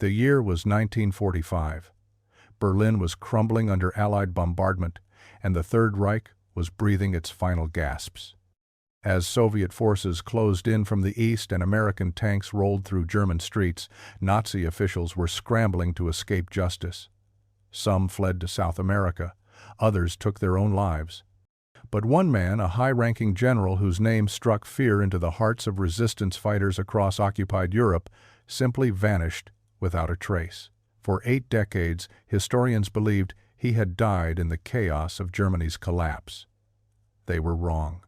The year was 1945. Berlin was crumbling under Allied bombardment, and the Third Reich was breathing its final gasps. As Soviet forces closed in from the east and American tanks rolled through German streets, Nazi officials were scrambling to escape justice. Some fled to South America, others took their own lives. But one man, a high-ranking general whose name struck fear into the hearts of resistance fighters across occupied Europe, simply vanished without a trace. For 8 decades, historians believed he had died in the chaos of Germany's collapse. They were wrong.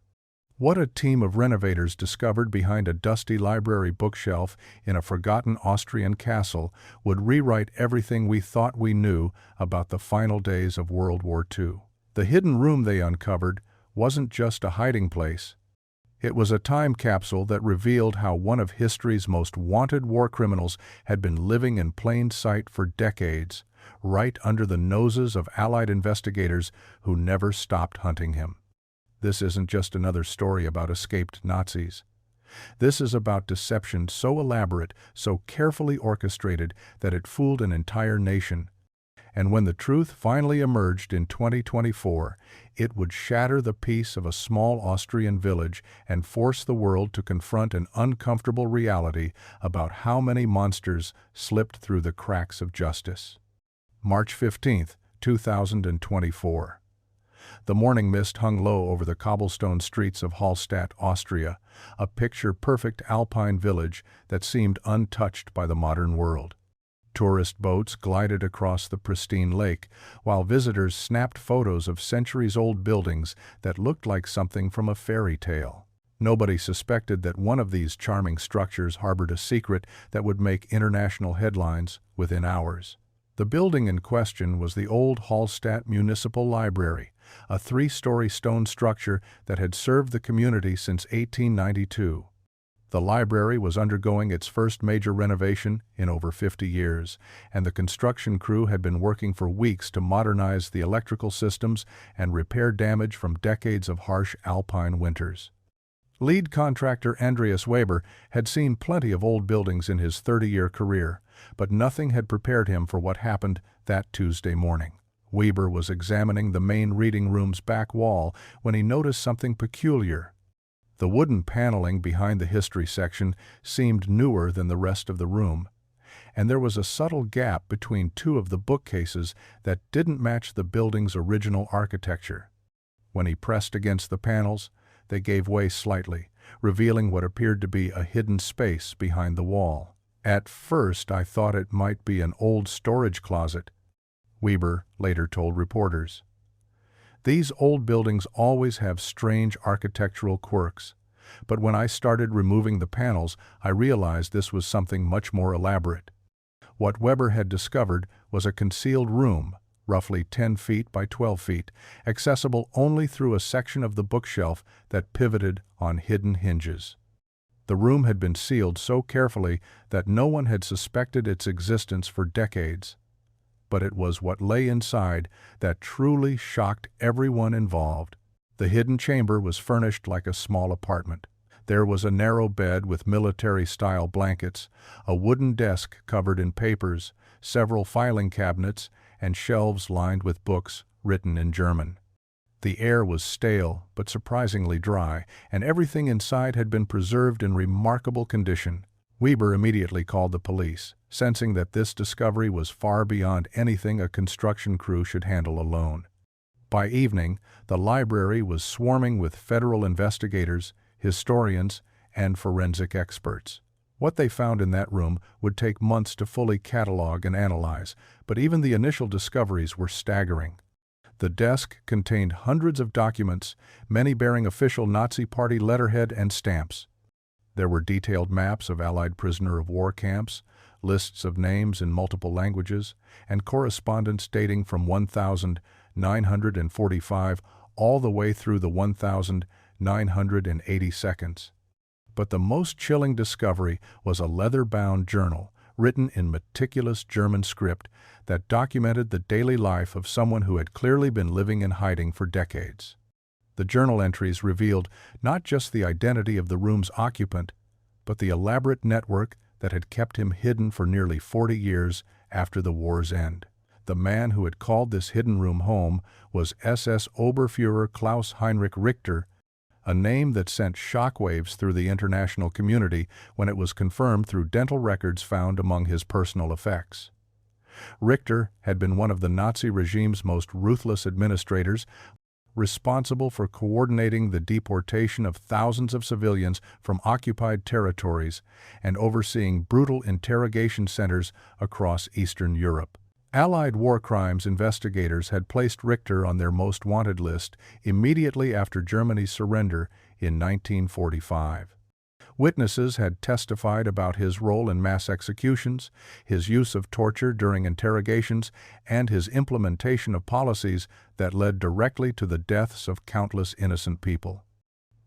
What a team of renovators discovered behind a dusty library bookshelf in a forgotten Austrian castle would rewrite everything we thought we knew about the final days of World War II. The hidden room they uncovered wasn't just a hiding place. It was a time capsule that revealed how one of history's most wanted war criminals had been living in plain sight for decades, right under the noses of Allied investigators who never stopped hunting him. This isn't just another story about escaped Nazis. This is about deception so elaborate, so carefully orchestrated that it fooled an entire nation. And when the truth finally emerged in 2024, it would shatter the peace of a small Austrian village and force the world to confront an uncomfortable reality about how many monsters slipped through the cracks of justice. March 15, 2024. The morning mist hung low over the cobblestone streets of Hallstatt, Austria, a picture-perfect alpine village that seemed untouched by the modern world. Tourist boats glided across the pristine lake, while visitors snapped photos of centuries-old buildings that looked like something from a fairy tale. Nobody suspected that one of these charming structures harbored a secret that would make international headlines within hours. The building in question was the old Hallstatt Municipal Library, a 3-story stone structure that had served the community since 1892. The library was undergoing its first major renovation in over 50 years, and the construction crew had been working for weeks to modernize the electrical systems and repair damage from decades of harsh alpine winters. Lead contractor Andreas Weber had seen plenty of old buildings in his 30-year career, but nothing had prepared him for what happened that Tuesday morning. Weber was examining the main reading room's back wall when he noticed something peculiar. The wooden paneling behind the history section seemed newer than the rest of the room, and there was a subtle gap between 2 of the bookcases that didn't match the building's original architecture. When he pressed against the panels, they gave way slightly, revealing what appeared to be a hidden space behind the wall. At first, I thought it might be an old storage closet, Weber later told reporters. These old buildings always have strange architectural quirks, but when I started removing the panels, I realized this was something much more elaborate. What Weber had discovered was a concealed room, roughly 10 feet by 12 feet, accessible only through a section of the bookshelf that pivoted on hidden hinges. The room had been sealed so carefully that no one had suspected its existence for decades. But it was what lay inside that truly shocked everyone involved. The hidden chamber was furnished like a small apartment. There was a narrow bed with military-style blankets, a wooden desk covered in papers, several filing cabinets, and shelves lined with books written in German. The air was stale but surprisingly dry, and everything inside had been preserved in remarkable condition. Weber immediately called the police, sensing that this discovery was far beyond anything a construction crew should handle alone. By evening, the library was swarming with federal investigators, historians, and forensic experts. What they found in that room would take months to fully catalog and analyze, but even the initial discoveries were staggering. The desk contained hundreds of documents, many bearing official Nazi Party letterhead and stamps. There were detailed maps of Allied prisoner of war camps, lists of names in multiple languages, and correspondence dating from 1945 all the way through the 1982. But the most chilling discovery was a leather-bound journal, written in meticulous German script, that documented the daily life of someone who had clearly been living in hiding for decades. The journal entries revealed not just the identity of the room's occupant, but the elaborate network that had kept him hidden for nearly 40 years after the war's end. The man who had called this hidden room home was SS Oberfuhrer Klaus Heinrich Richter, a name that sent shockwaves through the international community when it was confirmed through dental records found among his personal effects. Richter had been one of the Nazi regime's most ruthless administrators, responsible for coordinating the deportation of thousands of civilians from occupied territories and overseeing brutal interrogation centers across Eastern Europe. Allied war crimes investigators had placed Richter on their most wanted list immediately after Germany's surrender in 1945. Witnesses had testified about his role in mass executions, his use of torture during interrogations, and his implementation of policies that led directly to the deaths of countless innocent people.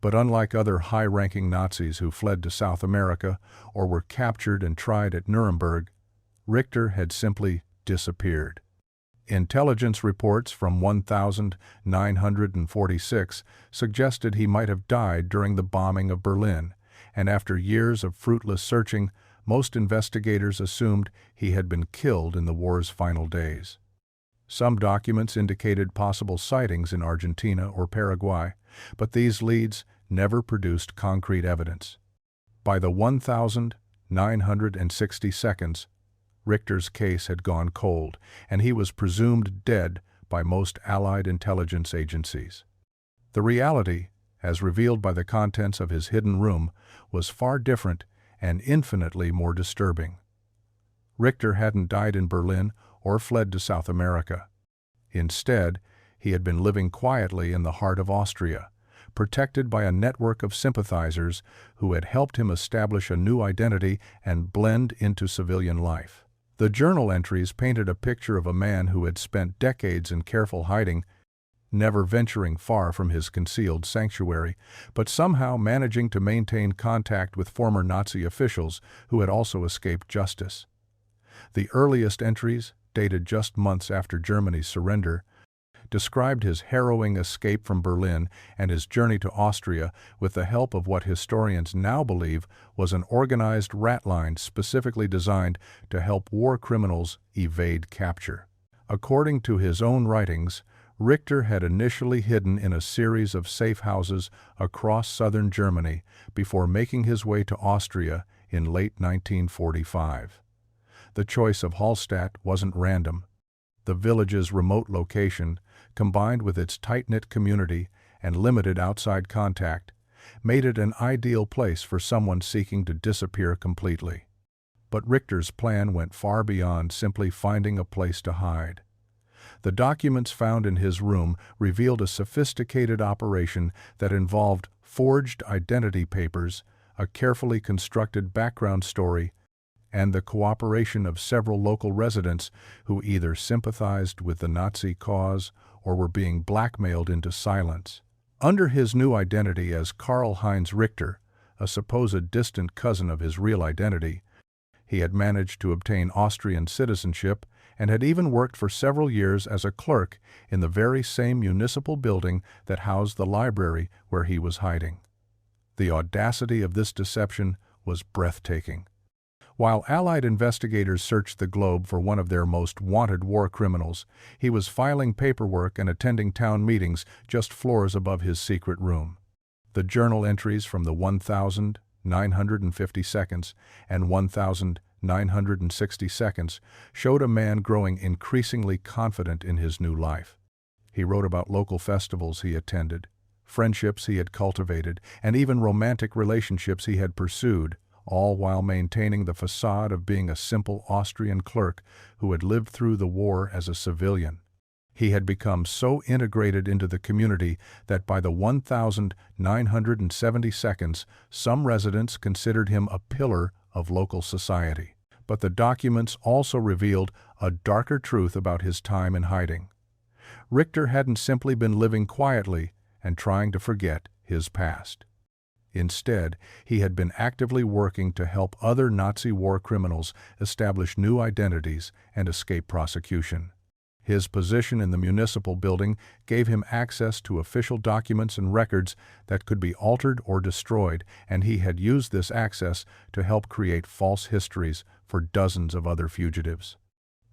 But unlike other high-ranking Nazis who fled to South America or were captured and tried at Nuremberg, Richter had simply disappeared. Intelligence reports from 1946 suggested he might have died during the bombing of Berlin, and after years of fruitless searching, most investigators assumed he had been killed in the war's final days. Some documents indicated possible sightings in Argentina or Paraguay, but these leads never produced concrete evidence. By the 1962, Richter's case had gone cold, and he was presumed dead by most Allied intelligence agencies. The reality, as revealed by the contents of his hidden room, was far different and infinitely more disturbing. Richter hadn't died in Berlin or fled to South America. Instead, he had been living quietly in the heart of Austria, protected by a network of sympathizers who had helped him establish a new identity and blend into civilian life. The journal entries painted a picture of a man who had spent decades in careful hiding, never venturing far from his concealed sanctuary, but somehow managing to maintain contact with former Nazi officials who had also escaped justice. The earliest entries, dated just months after Germany's surrender, described his harrowing escape from Berlin and his journey to Austria with the help of what historians now believe was an organized rat line specifically designed to help war criminals evade capture. According to his own writings, Richter had initially hidden in a series of safe houses across southern Germany before making his way to Austria in late 1945. The choice of Hallstatt wasn't random. The village's remote location, combined with its tight-knit community and limited outside contact, made it an ideal place for someone seeking to disappear completely. But Richter's plan went far beyond simply finding a place to hide. The documents found in his room revealed a sophisticated operation that involved forged identity papers, a carefully constructed background story, and the cooperation of several local residents who either sympathized with the Nazi cause or were being blackmailed into silence. Under his new identity as Karl-Heinz Richter, a supposed distant cousin of his real identity, he had managed to obtain Austrian citizenship and had even worked for several years as a clerk in the very same municipal building that housed the library where he was hiding. The audacity of this deception was breathtaking. While Allied investigators searched the globe for one of their most wanted war criminals, he was filing paperwork and attending town meetings just floors above his secret room. The journal entries from the 1952nd and 1962nd showed a man growing increasingly confident in his new life. He wrote about local festivals he attended, friendships he had cultivated, and even romantic relationships he had pursued, all while maintaining the facade of being a simple Austrian clerk who had lived through the war as a civilian. He had become so integrated into the community that by the 1972nd, some residents considered him a pillar of local society. But the documents also revealed a darker truth about his time in hiding. Richter hadn't simply been living quietly and trying to forget his past. Instead, he had been actively working to help other Nazi war criminals establish new identities and escape prosecution. His position in the municipal building gave him access to official documents and records that could be altered or destroyed, and he had used this access to help create false histories for dozens of other fugitives.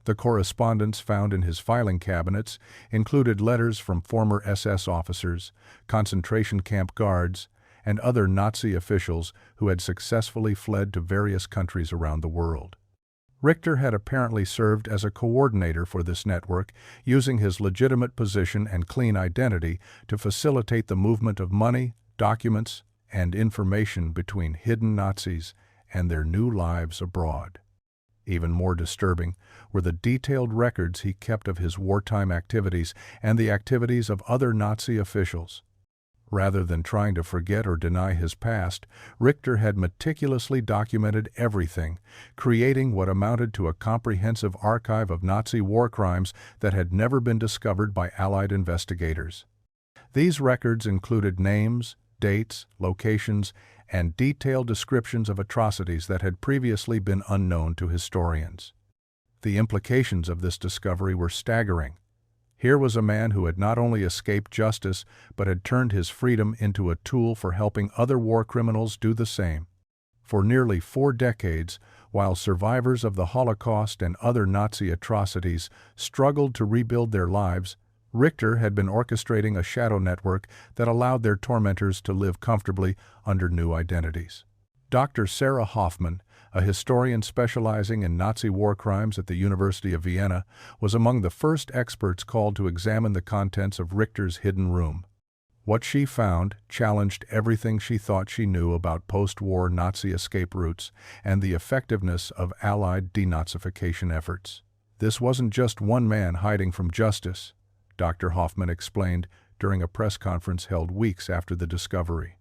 The correspondence found in his filing cabinets included letters from former SS officers, concentration camp guards, and other Nazi officials who had successfully fled to various countries around the world. Richter had apparently served as a coordinator for this network, using his legitimate position and clean identity to facilitate the movement of money, documents, and information between hidden Nazis and their new lives abroad. Even more disturbing were the detailed records he kept of his wartime activities and the activities of other Nazi officials. Rather than trying to forget or deny his past, Richter had meticulously documented everything, creating what amounted to a comprehensive archive of Nazi war crimes that had never been discovered by Allied investigators. These records included names, dates, locations, and detailed descriptions of atrocities that had previously been unknown to historians. The implications of this discovery were staggering. Here was a man who had not only escaped justice, but had turned his freedom into a tool for helping other war criminals do the same. For nearly 4 decades, while survivors of the Holocaust and other Nazi atrocities struggled to rebuild their lives, Richter had been orchestrating a shadow network that allowed their tormentors to live comfortably under new identities. Dr. Sarah Hoffman, a historian specializing in Nazi war crimes at the University of Vienna, was among the first experts called to examine the contents of Richter's hidden room. What she found challenged everything she thought she knew about post-war Nazi escape routes and the effectiveness of Allied denazification efforts. This wasn't just one man hiding from justice, Dr. Hoffman explained during a press conference held weeks after the discovery.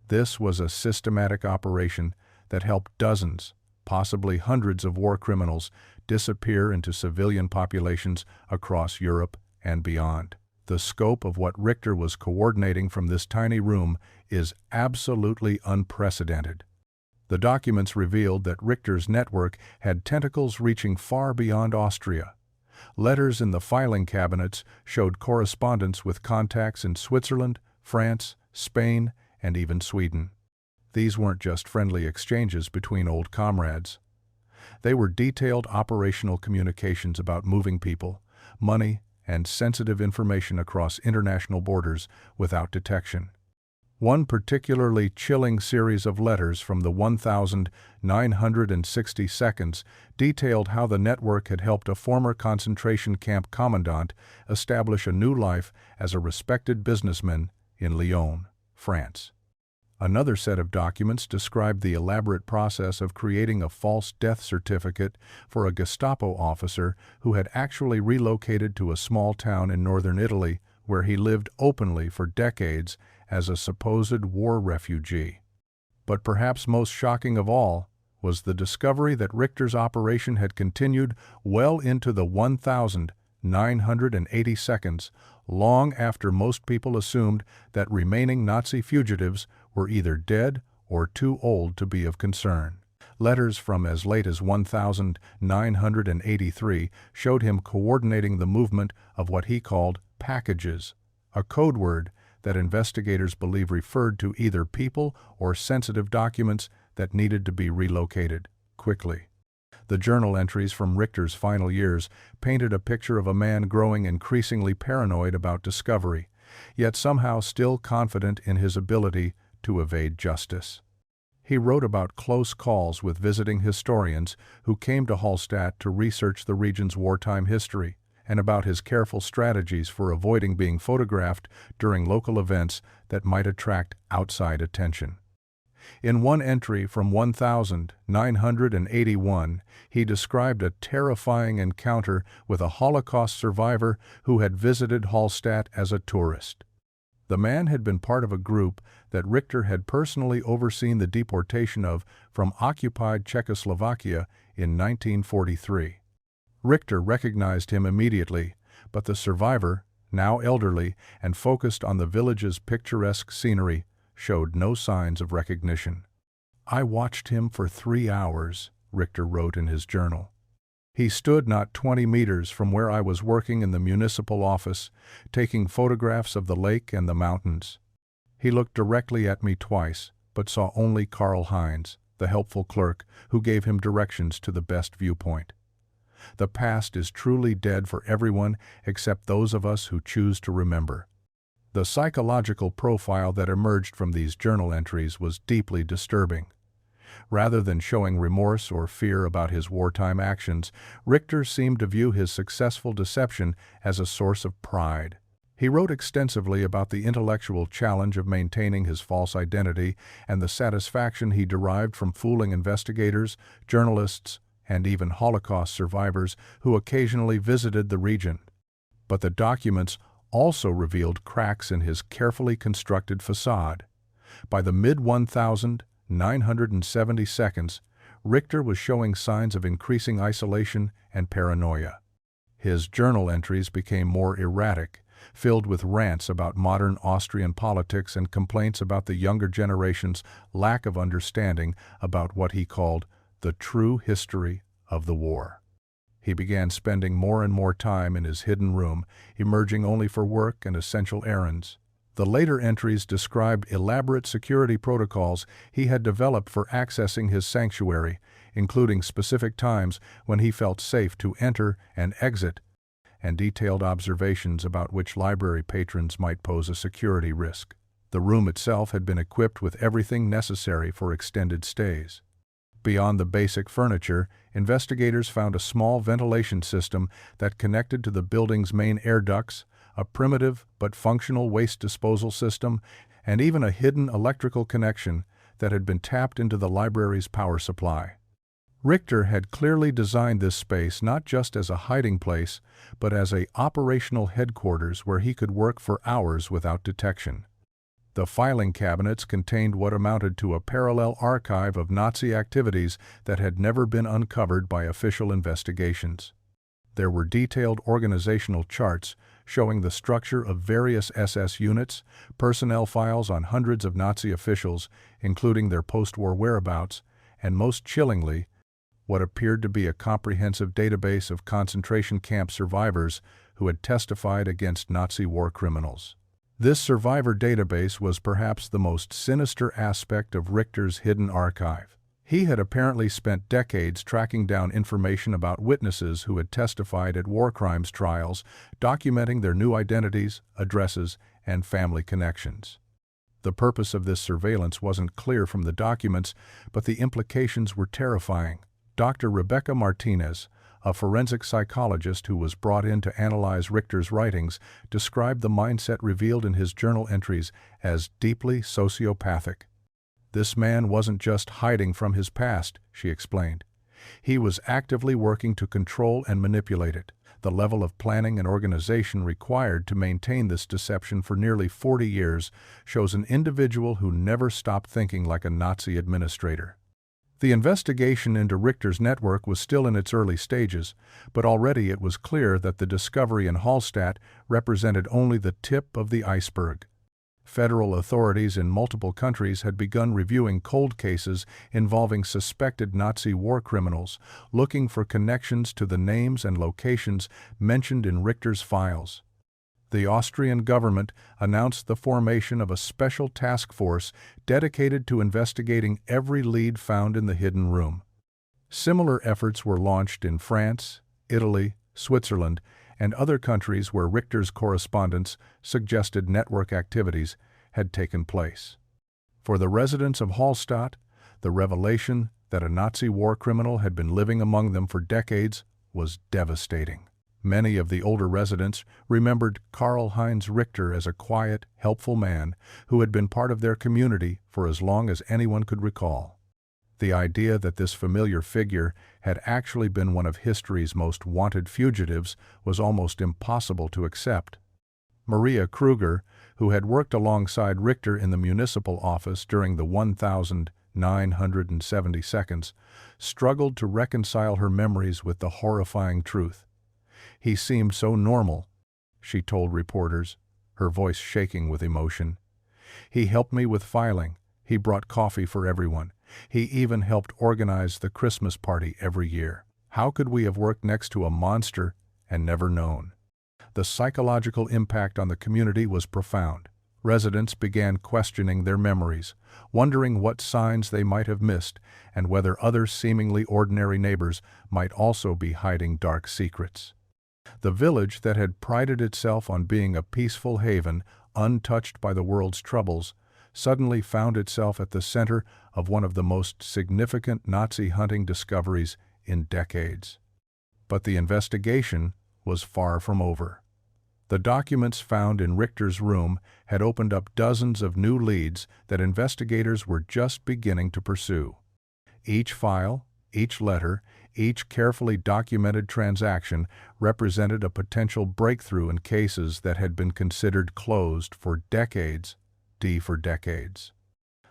This was a systematic operation that helped dozens, possibly hundreds of war criminals disappear into civilian populations across Europe and beyond. The scope of what Richter was coordinating from this tiny room is absolutely unprecedented. The documents revealed that Richter's network had tentacles reaching far beyond Austria. Letters in the filing cabinets showed correspondence with contacts in Switzerland, France, Spain, and even Sweden. These weren't just friendly exchanges between old comrades. They were detailed operational communications about moving people, money, and sensitive information across international borders without detection. One particularly chilling series of letters from the 1962nd detailed how the network had helped a former concentration camp commandant establish a new life as a respected businessman in Lyon, France. Another set of documents described the elaborate process of creating a false death certificate for a Gestapo officer who had actually relocated to a small town in northern Italy where he lived openly for decades as a supposed war refugee. But perhaps most shocking of all was the discovery that Richter's operation had continued well into the 1982nd, long after most people assumed that remaining Nazi fugitives were either dead or too old to be of concern. Letters from as late as 1983 showed him coordinating the movement of what he called packages, a code word that investigators believe referred to either people or sensitive documents that needed to be relocated quickly. The journal entries from Richter's final years painted a picture of a man growing increasingly paranoid about discovery, yet somehow still confident in his ability to evade justice. He wrote about close calls with visiting historians who came to Hallstatt to research the region's wartime history, and about his careful strategies for avoiding being photographed during local events that might attract outside attention. In one entry from 1981, he described a terrifying encounter with a Holocaust survivor who had visited Hallstatt as a tourist. The man had been part of a group that Richter had personally overseen the deportation of from occupied Czechoslovakia in 1943. Richter recognized him immediately, but the survivor, now elderly and focused on the village's picturesque scenery, showed no signs of recognition. "I watched him for 3 hours," Richter wrote in his journal. He stood not 20 meters from where I was working in the municipal office, taking photographs of the lake and the mountains. He looked directly at me twice, but saw only Karl-Heinz, the helpful clerk, who gave him directions to the best viewpoint. The past is truly dead for everyone except those of us who choose to remember. The psychological profile that emerged from these journal entries was deeply disturbing. Rather than showing remorse or fear about his wartime actions, Richter seemed to view his successful deception as a source of pride. He wrote extensively about the intellectual challenge of maintaining his false identity and the satisfaction he derived from fooling investigators, journalists, and even Holocaust survivors who occasionally visited the region. But the documents also revealed cracks in his carefully constructed facade. By the mid-1970s, Richter was showing signs of increasing isolation and paranoia. His journal entries became more erratic, filled with rants about modern Austrian politics and complaints about the younger generation's lack of understanding about what he called the true history of the war. He began spending more and more time in his hidden room, emerging only for work and essential errands. The later entries described elaborate security protocols he had developed for accessing his sanctuary, including specific times when he felt safe to enter and exit, and detailed observations about which library patrons might pose a security risk. The room itself had been equipped with everything necessary for extended stays. Beyond the basic furniture, investigators found a small ventilation system that connected to the building's main air ducts, a primitive but functional waste disposal system, and even a hidden electrical connection that had been tapped into the library's power supply. Richter had clearly designed this space not just as a hiding place, but as an operational headquarters where he could work for hours without detection. The filing cabinets contained what amounted to a parallel archive of Nazi activities that had never been uncovered by official investigations. There were detailed organizational charts showing the structure of various SS units, personnel files on hundreds of Nazi officials, including their post-war whereabouts, and most chillingly, what appeared to be a comprehensive database of concentration camp survivors who had testified against Nazi war criminals. This survivor database was perhaps the most sinister aspect of Richter's hidden archive. He had apparently spent decades tracking down information about witnesses who had testified at war crimes trials, documenting their new identities, addresses, and family connections. The purpose of this surveillance wasn't clear from the documents, but the implications were terrifying. Dr. Rebecca Martinez, a forensic psychologist who was brought in to analyze Richter's writings, described the mindset revealed in his journal entries as deeply sociopathic. This man wasn't just hiding from his past, she explained. He was actively working to control and manipulate it. The level of planning and organization required to maintain this deception for nearly 40 years shows an individual who never stopped thinking like a Nazi administrator. The investigation into Richter's network was still in its early stages, but already it was clear that the discovery in Hallstatt represented only the tip of the iceberg. Federal authorities in multiple countries had begun reviewing cold cases involving suspected Nazi war criminals, looking for connections to the names and locations mentioned in Richter's files. The Austrian government announced the formation of a special task force dedicated to investigating every lead found in the hidden room. Similar efforts were launched in France, Italy, Switzerland, and other countries where Richter's correspondence suggested network activities had taken place. For the residents of Hallstatt, the revelation that a Nazi war criminal had been living among them for decades was devastating. Many of the older residents remembered Karl-Heinz Richter as a quiet, helpful man who had been part of their community for as long as anyone could recall. The idea that this familiar figure had actually been one of history's most wanted fugitives was almost impossible to accept. Maria Kruger, who had worked alongside Richter in the municipal office during the 1972nd, struggled to reconcile her memories with the horrifying truth. "He seemed so normal," she told reporters, her voice shaking with emotion. "He helped me with filing. He brought coffee for everyone. He even helped organize the Christmas party every year." How could we have worked next to a monster and never known? The psychological impact on the community was profound. Residents began questioning their memories, wondering what signs they might have missed and whether other seemingly ordinary neighbors might also be hiding dark secrets. The village that had prided itself on being a peaceful haven, untouched by the world's troubles, suddenly found itself at the center of one of the most significant Nazi hunting discoveries in decades. But the investigation was far from over. The documents found in Richter's room had opened up dozens of new leads that investigators were just beginning to pursue. Each file, each letter, each carefully documented transaction represented a potential breakthrough in cases that had been considered closed for decades, for decades.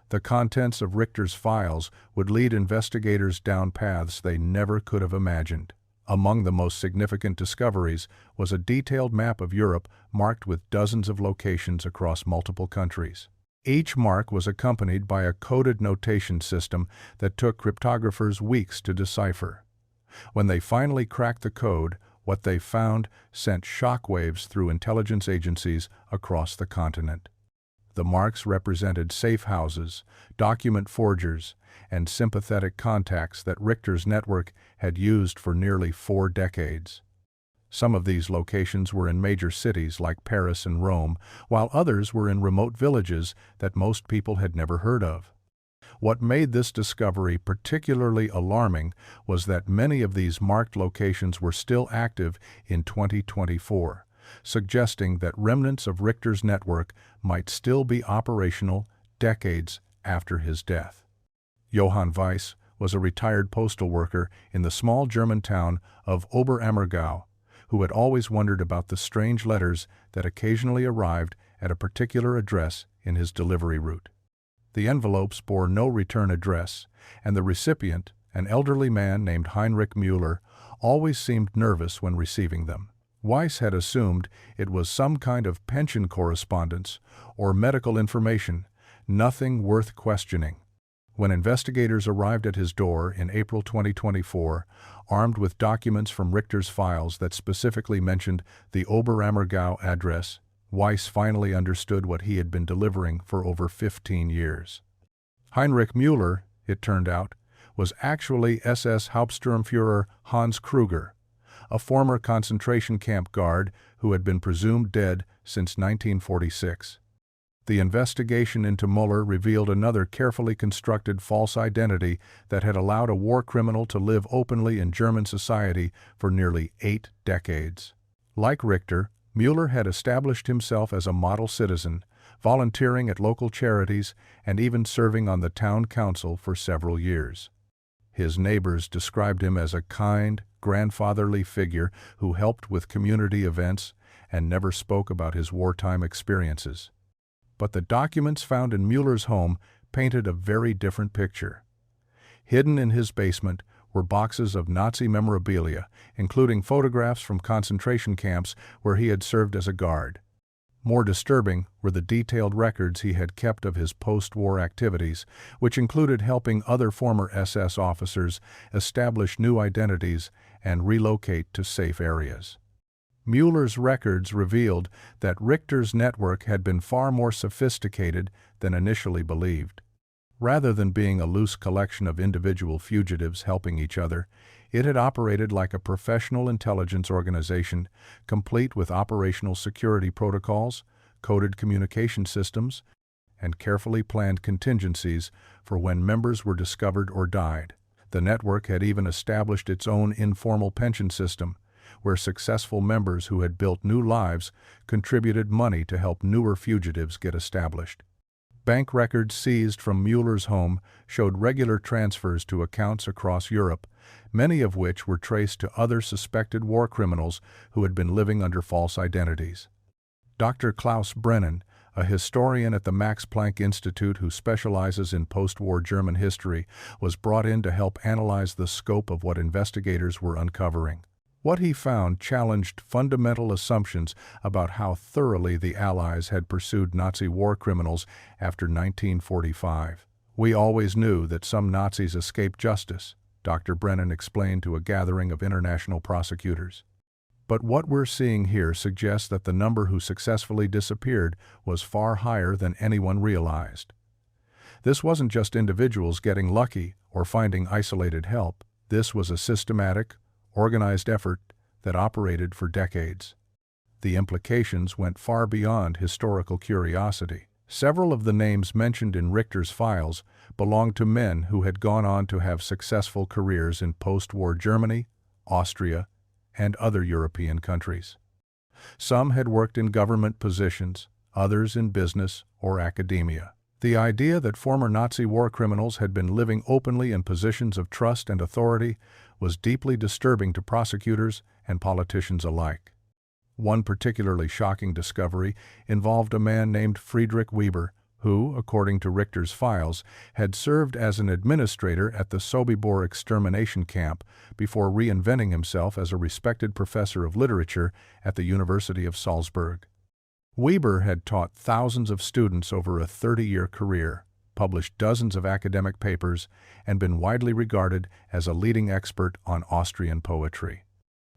The contents of Richter's files would lead investigators down paths they never could have imagined. Among the most significant discoveries was a detailed map of Europe marked with dozens of locations across multiple countries. Each mark was accompanied by a coded notation system that took cryptographers weeks to decipher. When they finally cracked the code, what they found sent shockwaves through intelligence agencies across the continent. The marks represented safe houses, document forgers, and sympathetic contacts that Richter's network had used for nearly 4 decades. Some of these locations were in major cities like Paris and Rome, while others were in remote villages that most people had never heard of. What made this discovery particularly alarming was that many of these marked locations were still active in 2024. Suggesting that remnants of Richter's network might still be operational decades after his death. Johann Weiss was a retired postal worker in the small German town of Oberammergau, who had always wondered about the strange letters that occasionally arrived at a particular address in his delivery route. The envelopes bore no return address, and the recipient, an elderly man named Heinrich Müller, always seemed nervous when receiving them. Weiss had assumed it was some kind of pension correspondence or medical information, nothing worth questioning. When investigators arrived at his door in April 2024, armed with documents from Richter's files that specifically mentioned the Oberammergau address, Weiss finally understood what he had been delivering for over 15 years. Heinrich Müller, it turned out, was actually SS Hauptsturmführer Hans Kruger, a former concentration camp guard who had been presumed dead since 1946. The investigation into Müller revealed another carefully constructed false identity that had allowed a war criminal to live openly in German society for nearly 8 decades. Like Richter, Müller had established himself as a model citizen, volunteering at local charities and even serving on the town council for several years. His neighbors described him as a kind, grandfatherly figure who helped with community events and never spoke about his wartime experiences. But the documents found in Müller's home painted a very different picture. Hidden in his basement were boxes of Nazi memorabilia, including photographs from concentration camps where he had served as a guard. More disturbing were the detailed records he had kept of his post-war activities, which included helping other former SS officers establish new identities and relocate to safe areas. Müller's records revealed that Richter's network had been far more sophisticated than initially believed. Rather than being a loose collection of individual fugitives helping each other, it had operated like a professional intelligence organization, complete with operational security protocols, coded communication systems, and carefully planned contingencies for when members were discovered or died. The network had even established its own informal pension system, where successful members who had built new lives contributed money to help newer fugitives get established. Bank records seized from Müller's home showed regular transfers to accounts across Europe, many of which were traced to other suspected war criminals who had been living under false identities. Dr. Klaus Brennan, a historian at the Max Planck Institute who specializes in post-war German history, was brought in to help analyze the scope of what investigators were uncovering. What he found challenged fundamental assumptions about how thoroughly the Allies had pursued Nazi war criminals after 1945. We always knew that some Nazis escaped justice, Dr. Brennan explained to a gathering of international prosecutors. But what we're seeing here suggests that the number who successfully disappeared was far higher than anyone realized. This wasn't just individuals getting lucky or finding isolated help. This was a systematic, organized effort that operated for decades. The implications went far beyond historical curiosity. Several of the names mentioned in Richter's files belonged to men who had gone on to have successful careers in post-war Germany, Austria, and other European countries. Some had worked in government positions, others in business or academia. The idea that former Nazi war criminals had been living openly in positions of trust and authority was deeply disturbing to prosecutors and politicians alike. One particularly shocking discovery involved a man named Friedrich Weber, who, according to Richter's files, had served as an administrator at the Sobibor extermination camp before reinventing himself as a respected professor of literature at the University of Salzburg. Weber had taught thousands of students over a 30-year career, published dozens of academic papers, and been widely regarded as a leading expert on Austrian poetry.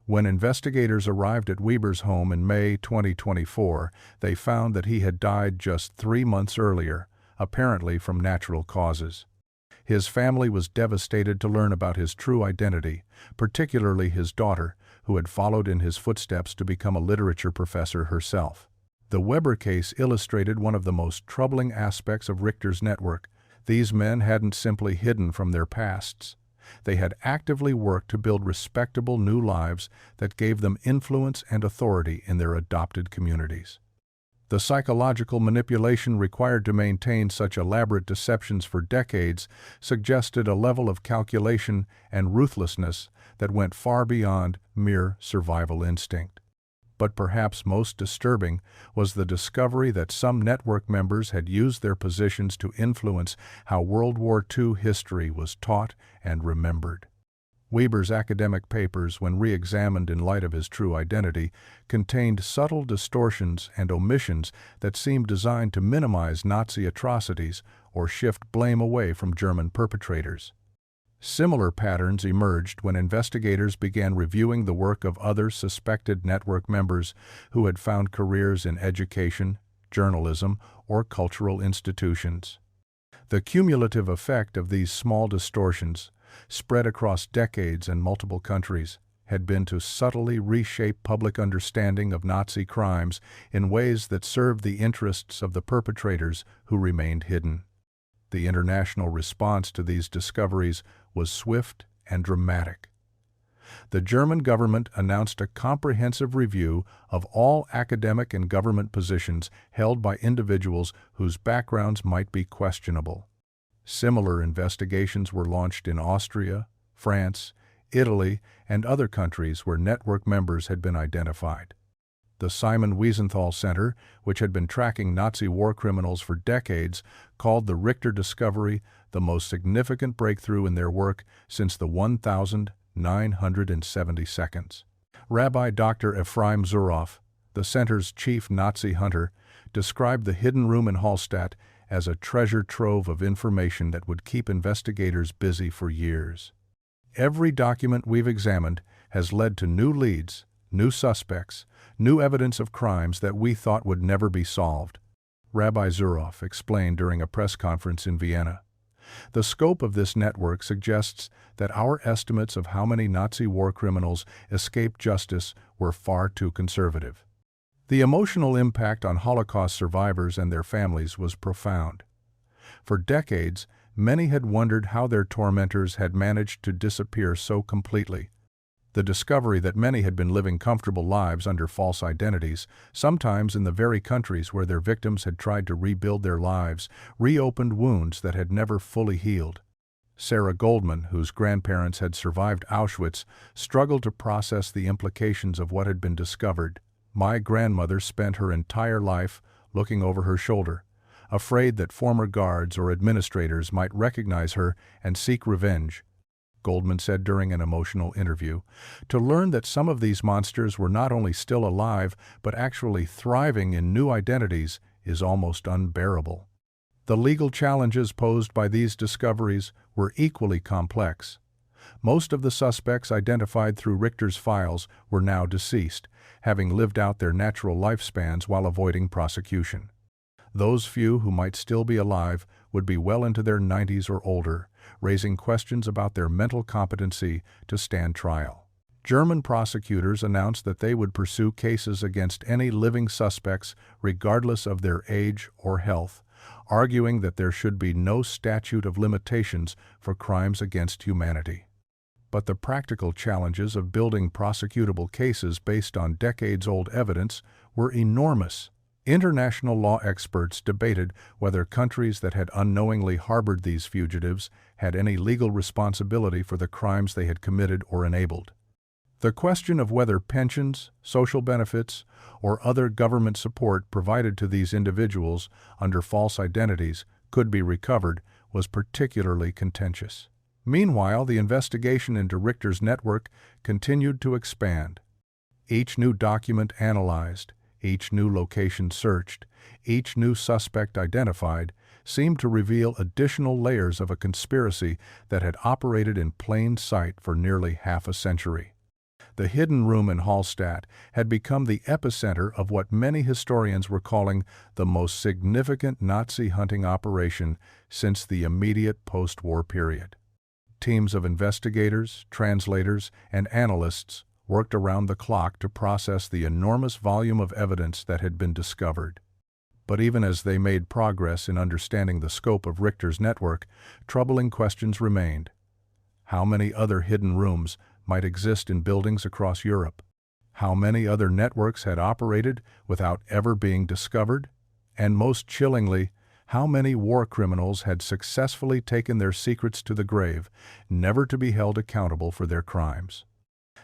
When investigators arrived at Weber's home in May 2024, they found that he had died just 3 months earlier, apparently from natural causes. His family was devastated to learn about his true identity, particularly his daughter, who had followed in his footsteps to become a literature professor herself. The Weber case illustrated one of the most troubling aspects of Richter's network. These men hadn't simply hidden from their pasts. They had actively worked to build respectable new lives that gave them influence and authority in their adopted communities. The psychological manipulation required to maintain such elaborate deceptions for decades suggested a level of calculation and ruthlessness that went far beyond mere survival instinct. But perhaps most disturbing was the discovery that some network members had used their positions to influence how World War II history was taught and remembered. Weber's academic papers, when re-examined in light of his true identity, contained subtle distortions and omissions that seemed designed to minimize Nazi atrocities or shift blame away from German perpetrators. Similar patterns emerged when investigators began reviewing the work of other suspected network members who had found careers in education, journalism, or cultural institutions. The cumulative effect of these small distortions, spread across decades and multiple countries, had been to subtly reshape public understanding of Nazi crimes in ways that served the interests of the perpetrators who remained hidden. The international response to these discoveries was swift and dramatic. The German government announced a comprehensive review of all academic and government positions held by individuals whose backgrounds might be questionable. Similar investigations were launched in Austria, France, Italy, and other countries where network members had been identified. The Simon Wiesenthal Center, which had been tracking Nazi war criminals for decades, called the Richter discovery the most significant breakthrough in their work since the 1972. Rabbi Dr. Ephraim Zuroff, the center's chief Nazi hunter, described the hidden room in Hallstatt as a treasure trove of information that would keep investigators busy for years. Every document we've examined has led to new leads, new suspects, new evidence of crimes that we thought would never be solved, Rabbi Zuroff explained during a press conference in Vienna. The scope of this network suggests that our estimates of how many Nazi war criminals escaped justice were far too conservative. The emotional impact on Holocaust survivors and their families was profound. For decades, many had wondered how their tormentors had managed to disappear so completely. The discovery that many had been living comfortable lives under false identities, sometimes in the very countries where their victims had tried to rebuild their lives, reopened wounds that had never fully healed. Sarah Goldman, whose grandparents had survived Auschwitz, struggled to process the implications of what had been discovered. "My grandmother spent her entire life looking over her shoulder, afraid that former guards or administrators might recognize her and seek revenge," Goldman said during an emotional interview. "To learn that some of these monsters were not only still alive, but actually thriving in new identities is almost unbearable." The legal challenges posed by these discoveries were equally complex. Most of the suspects identified through Richter's files were now deceased, having lived out their natural lifespans while avoiding prosecution. Those few who might still be alive would be well into their 90s or older, raising questions about their mental competency to stand trial. German prosecutors announced that they would pursue cases against any living suspects regardless of their age or health, arguing that there should be no statute of limitations for crimes against humanity. But the practical challenges of building prosecutable cases based on decades-old evidence were enormous. International law experts debated whether countries that had unknowingly harbored these fugitives had any legal responsibility for the crimes they had committed or enabled. The question of whether pensions, social benefits, or other government support provided to these individuals under false identities could be recovered was particularly contentious. Meanwhile, the investigation into Richter's network continued to expand. Each new document analyzed, each new location searched, each new suspect identified, seemed to reveal additional layers of a conspiracy that had operated in plain sight for nearly half a century. The hidden room in Hallstatt had become the epicenter of what many historians were calling the most significant Nazi hunting operation since the immediate post-war period. Teams of investigators, translators, and analysts worked around the clock to process the enormous volume of evidence that had been discovered. But even as they made progress in understanding the scope of Richter's network, troubling questions remained. How many other hidden rooms might exist in buildings across Europe? How many other networks had operated without ever being discovered? And most chillingly, how many war criminals had successfully taken their secrets to the grave, never to be held accountable for their crimes?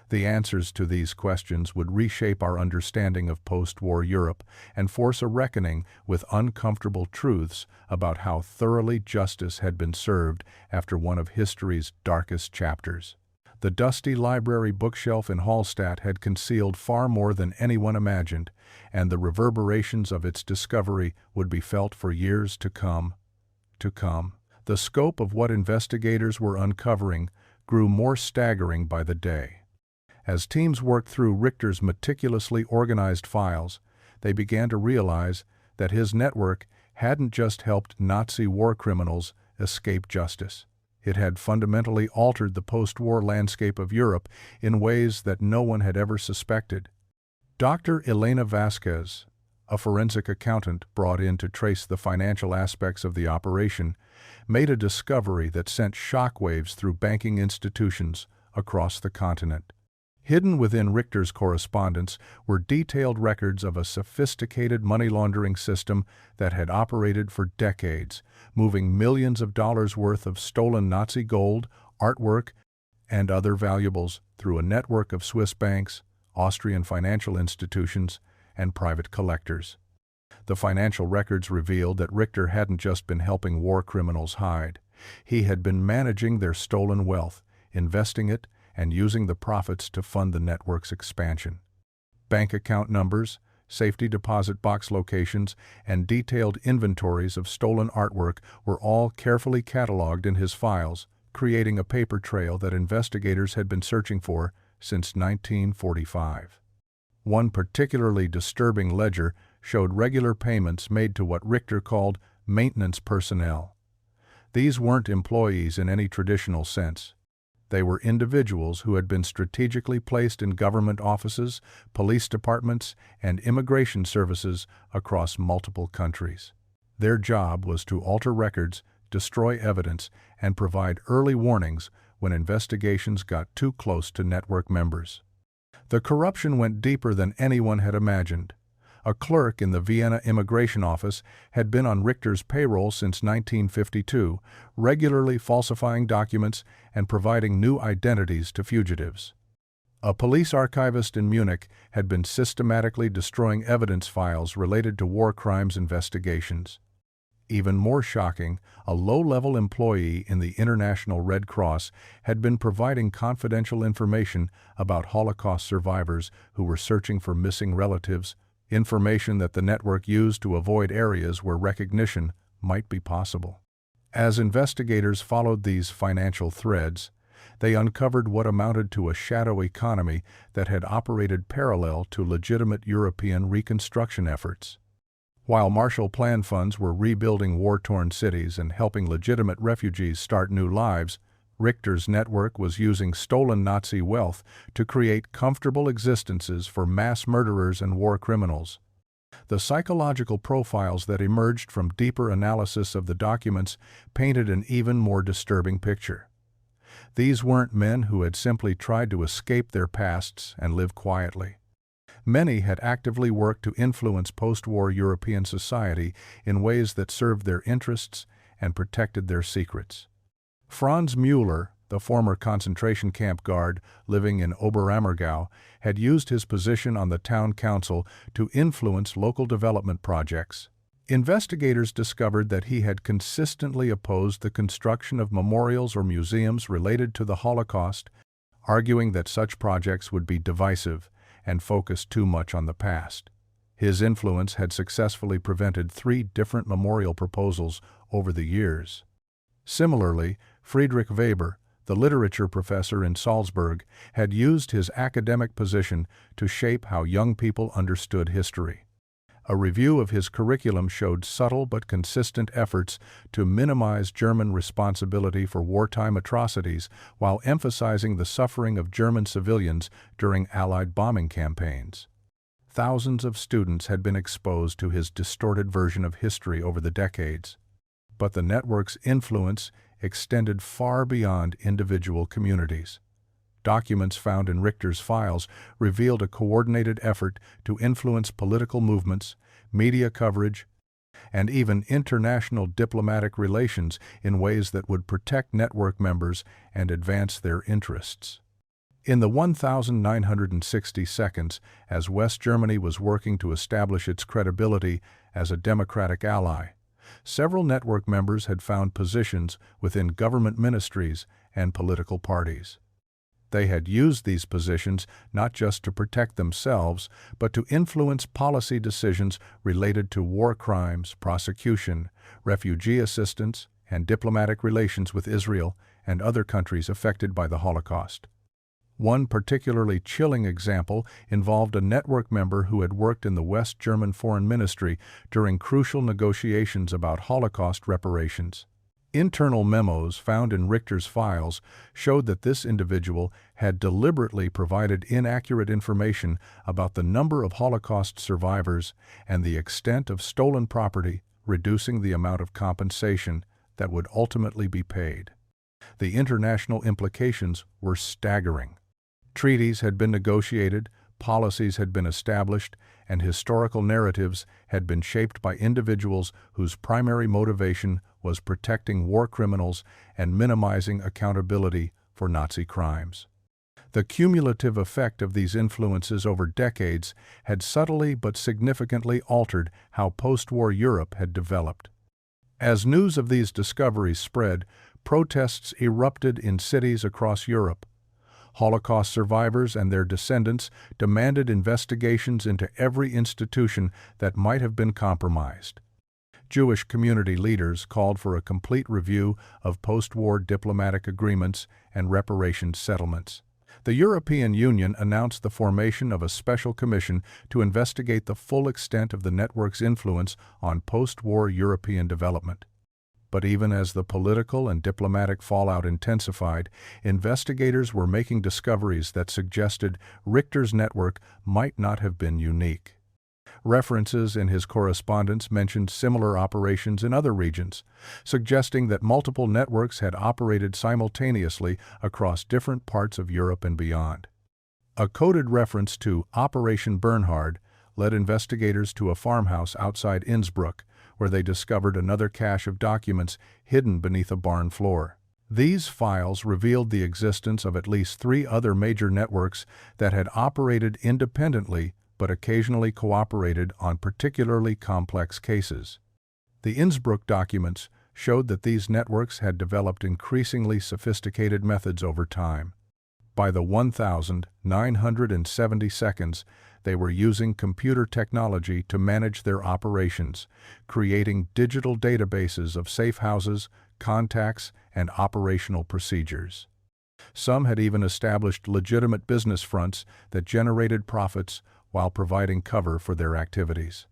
The answers to these questions would reshape our understanding of post-war Europe and force a reckoning with uncomfortable truths about how thoroughly justice had been served after one of history's darkest chapters. The dusty library bookshelf in Hallstatt had concealed far more than anyone imagined, and the reverberations of its discovery would be felt for years to come. The scope of what investigators were uncovering grew more staggering by the day. As teams worked through Richter's meticulously organized files, they began to realize that his network hadn't just helped Nazi war criminals escape justice. It had fundamentally altered the post-war landscape of Europe in ways that no one had ever suspected. Dr. Elena Vasquez, a forensic accountant brought in to trace the financial aspects of the operation, made a discovery that sent shockwaves through banking institutions across the continent. Hidden within Richter's correspondence were detailed records of a sophisticated money laundering system that had operated for decades, moving millions of dollars worth of stolen Nazi gold, artwork, and other valuables through a network of Swiss banks, Austrian financial institutions, and private collectors. The financial records revealed that Richter hadn't just been helping war criminals hide. He had been managing their stolen wealth, investing it, and using the profits to fund the network's expansion. Bank account numbers, safety deposit box locations, and detailed inventories of stolen artwork were all carefully cataloged in his files, creating a paper trail that investigators had been searching for since 1945. One particularly disturbing ledger showed regular payments made to what Richter called maintenance personnel. These weren't employees in any traditional sense. They were individuals who had been strategically placed in government offices, police departments, and immigration services across multiple countries. Their job was to alter records, destroy evidence, and provide early warnings when investigations got too close to network members. The corruption went deeper than anyone had imagined. A clerk in the Vienna immigration office had been on Richter's payroll since 1952, regularly falsifying documents and providing new identities to fugitives. A police archivist in Munich had been systematically destroying evidence files related to war crimes investigations. Even more shocking, a low-level employee in the International Red Cross had been providing confidential information about Holocaust survivors who were searching for missing relatives, information that the network used to avoid areas where recognition might be possible. As investigators followed these financial threads, They uncovered what amounted to a shadow economy that had operated parallel to legitimate European reconstruction efforts. While Marshall Plan funds were rebuilding war-torn cities and helping legitimate refugees start new lives, Richter's network was using stolen Nazi wealth to create comfortable existences for mass murderers and war criminals. The psychological profiles that emerged from deeper analysis of the documents painted an even more disturbing picture. These weren't men who had simply tried to escape their pasts and live quietly. Many had actively worked to influence post-war European society in ways that served their interests and protected their secrets. Franz Müller, the former concentration camp guard living in Oberammergau, had used his position on the town council to influence local development projects. Investigators discovered that he had consistently opposed the construction of memorials or museums related to the Holocaust, arguing that such projects would be divisive and focus too much on the past. His influence had successfully prevented 3 different memorial proposals over the years. Similarly, Friedrich Weber, the literature professor in Salzburg, had used his academic position to shape how young people understood history. A review of his curriculum showed subtle but consistent efforts to minimize German responsibility for wartime atrocities while emphasizing the suffering of German civilians during Allied bombing campaigns. Thousands of students had been exposed to his distorted version of history over the decades. But the network's influence extended far beyond individual communities. Documents found in Richter's files revealed a coordinated effort to influence political movements, media coverage, and even international diplomatic relations in ways that would protect network members and advance their interests. In the 1960 seconds, as West Germany was working to establish its credibility as a democratic ally, several network members had found positions within government ministries and political parties. They had used these positions not just to protect themselves, but to influence policy decisions related to war crimes, prosecution, refugee assistance, and diplomatic relations with Israel and other countries affected by the Holocaust. One particularly chilling example involved a network member who had worked in the West German Foreign Ministry during crucial negotiations about Holocaust reparations. Internal memos found in Richter's files showed that this individual had deliberately provided inaccurate information about the number of Holocaust survivors and the extent of stolen property, reducing the amount of compensation that would ultimately be paid. The international implications were staggering. Treaties had been negotiated, policies had been established, and historical narratives had been shaped by individuals whose primary motivation was protecting war criminals and minimizing accountability for Nazi crimes. The cumulative effect of these influences over decades had subtly but significantly altered how post-war Europe had developed. As news of these discoveries spread, protests erupted in cities across Europe. Holocaust survivors and their descendants demanded investigations into every institution that might have been compromised. Jewish community leaders called for a complete review of post-war diplomatic agreements and reparations settlements. The European Union announced the formation of a special commission to investigate the full extent of the network's influence on post-war European development. But even as the political and diplomatic fallout intensified, investigators were making discoveries that suggested Richter's network might not have been unique. References in his correspondence mentioned similar operations in other regions, suggesting that multiple networks had operated simultaneously across different parts of Europe and beyond. A coded reference to Operation Bernhard led investigators to a farmhouse outside Innsbruck, where they discovered another cache of documents hidden beneath a barn floor. These files revealed the existence of at least 3 other major networks that had operated independently but occasionally cooperated on particularly complex cases. The Innsbruck documents showed that these networks had developed increasingly sophisticated methods over time. By the 1970 seconds, they were using computer technology to manage their operations, creating digital databases of safe houses, contacts, and operational procedures. Some had even established legitimate business fronts that generated profits while providing cover for their activities.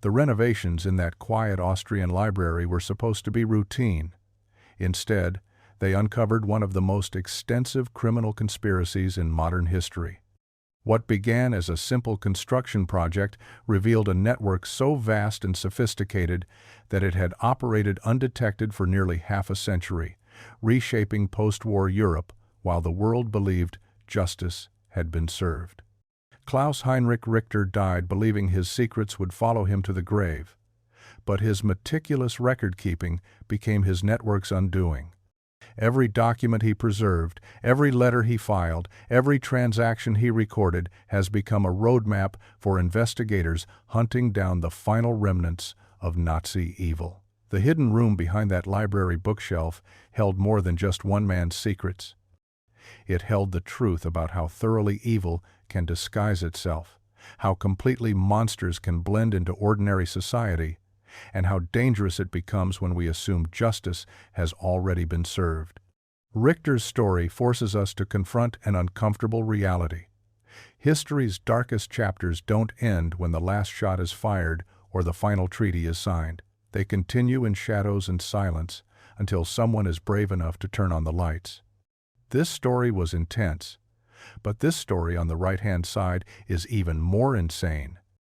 The renovations in that quiet Austrian library were supposed to be routine. Instead, they uncovered one of the most extensive criminal conspiracies in modern history. What began as a simple construction project revealed a network so vast and sophisticated that it had operated undetected for nearly half a century, reshaping post-war Europe while the world believed justice had been served. Klaus Heinrich Richter died believing his secrets would follow him to the grave, but his meticulous record-keeping became his network's undoing. Every document he preserved, every letter he filed, every transaction he recorded has become a roadmap for investigators hunting down the final remnants of Nazi evil. The hidden room behind that library bookshelf held more than just one man's secrets. It held the truth about how thoroughly evil can disguise itself, how completely monsters can blend into ordinary society, and how dangerous it becomes when we assume justice has already been served. Richter's story forces us to confront an uncomfortable reality. History's darkest chapters don't end when the last shot is fired or the final treaty is signed. They continue in shadows and silence until someone is brave enough to turn on the lights. This story was intense, but this story on the right-hand side is even more insane.